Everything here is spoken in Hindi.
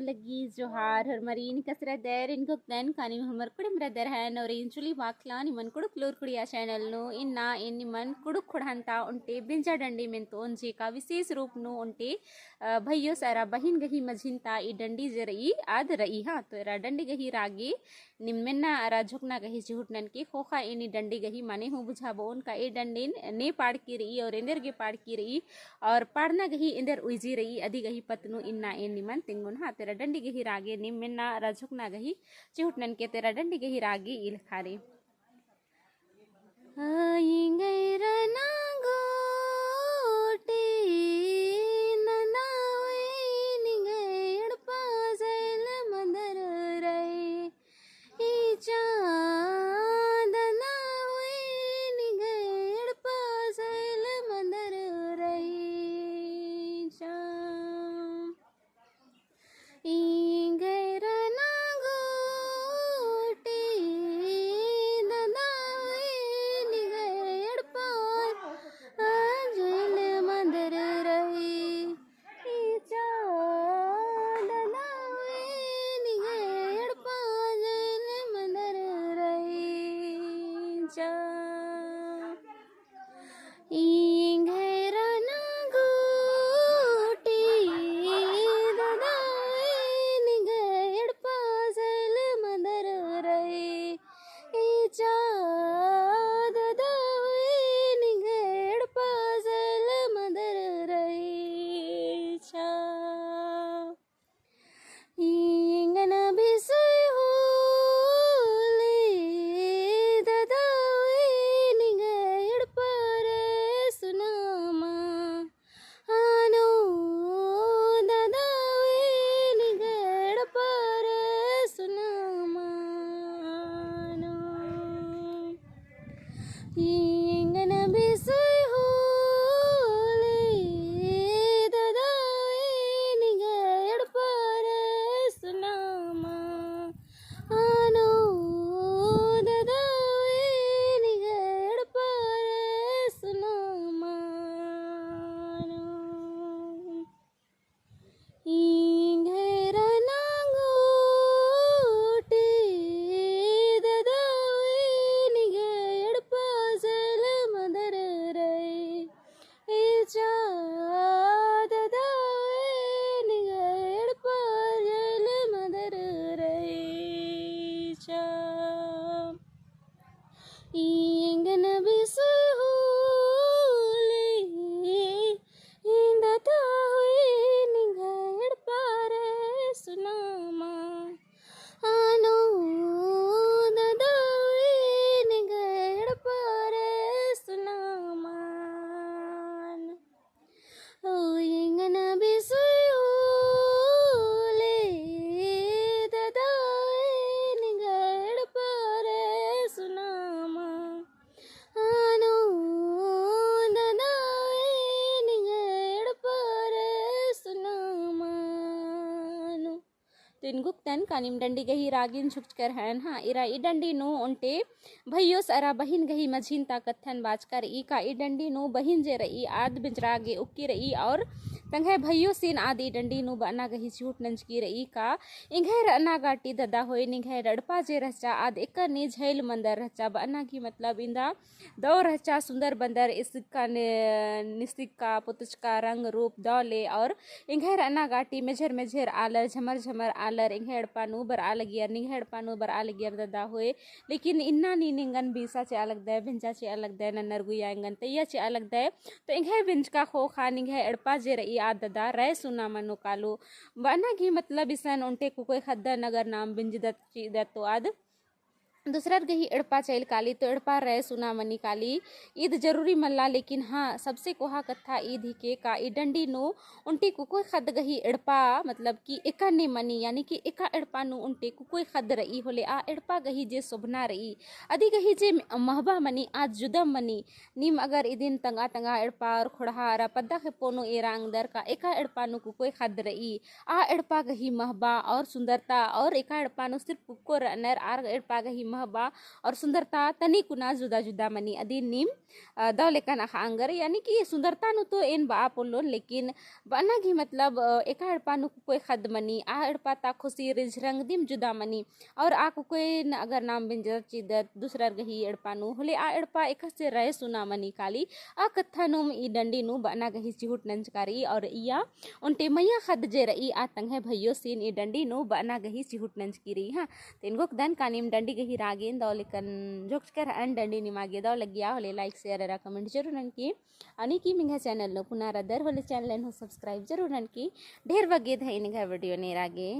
lagi Johar Hermarin kasradar in gukdan kani hamar kudim radar han or inchuli baklan iman kuduk lur kudiya channel no inna in iman kuduk khudhanta unte binja dandi menton je का विशेष रूप नो उनटे भैयो सारा बहिन गही मझिनता ई डंडी जरई आद रई हाँ तो रा डंडी गही रागे निम्मेना राजुकना गही झूठनन के खोखा इनी डंडी गही माने हो बुझाबो उनका ए डंडीन ने पाड़ की रही और इंदर के पाड़ की रही और पाड़ना गही इंदर उइजी रही अधी गही पतनु इन्ना ए निमन तिंगुन हाँ तेरा डंडी गही रागे निम्मेना राजुकना गही झूठनन के तेरा डंडी गही रागे इल खारे तिनगुक्तन कानिम डंडी गही रागिन छुककर हन हाँ इरा ई डंडी नो उनटे भैयो सारा बहिन गही मझिन ताकथन बाजकर ई का ई डंडी नो बहिन जे रही आद बिजरागे उक्की रही और तंगे भैयो सीन आदि डंडी नो बना गही झूठ नंज की रही का इंघे रना गाटी ददा होय निघे डड़पा जे रहचा आद एक ने झैल मंदर रहचा बना की मतलब इंदा दौ रहचा सुंदर बंदर इसका निस्तिका पुतचका रंग रूप दौले और इंघे रना गाटी मेझर मेझर आलर झमर झमर आलर इंघे अड़पानु बर आ लगियर निघे अड़पानु बर आ लगियर ददा होए लेकिन इन्ना नी निंगन बीसा चे अलग दे भिंजा चे अलग दे नन्नर गुया इंगन तैया चे अलग दे तो इंघे भिंज का खो खा निघे अड़पा जे रही आ ददा रे सुना मनो कालो बना की मतलब इसन उनटे कुकोई खद्दा नगर नाम बिंज दत्तो आद दूसरा गही एड़पा चैल काली तो एड़पा रहे सुना मनी काली ईद जरूरी मल्ला लेकिन हाँ सबसे कोहा कथा ईद ही के का ई डंडी नो उनटे कुकोई खद गही एड़पा मतलब कि एका ने मनी यानी कि एका एड़पा नो उनटे कुकोई खद रही होले आ एड़पा गही जे शोभना रही अधी गही जे महबा मनी आज जुदम मनी नीम अगर इदिन तंगा तंगा एड़पा और खोड़हा पद्दा के पोनो एरा अंदर का एका एड़पा नो कुकोई खद रही आ एड़पा गही महबा और सुंदरता और एका एड़पा नो सिर्फ कुको रनर आर एड़पा गही महबा और सुंदरता तनी कुना जुदा जुदा मनी अदी नीम दो लेकन आंगर यानी कि सुंदरता नु तो इन बा पोलोन लेकिन बना की मतलब एका अड़पा नु कोई खद मनी आ अड़पा ता खुशी रिज रंग दिम जुदा मनी और आ कोई अगर नाम बिंजर चिदत दूसरा गही अड़पा नु होले आ अड़पा एक से रहे सुना मनी काली आ कथा नु ई डंडी नु बना गही चिहुट नंचकारी और इया उनटे मैया खद जे रही आ तंगे भैयो सीन ई डंडी नु बना गही चिहुट नंचकीरी हां तेनगोक दन कानिम डंडी गही रागेन दो लेकन जोक्सकर अन डंडी निमागे दो लगिया होले लाइक शेयर रा कमेंट जरूर ननकी आणि की मिंगा चैनल नो पुनारा दर होले चैनल नो सब्सक्राइब जरूर ननकी ढेर वगे धैन घर वीडियो ने रागे।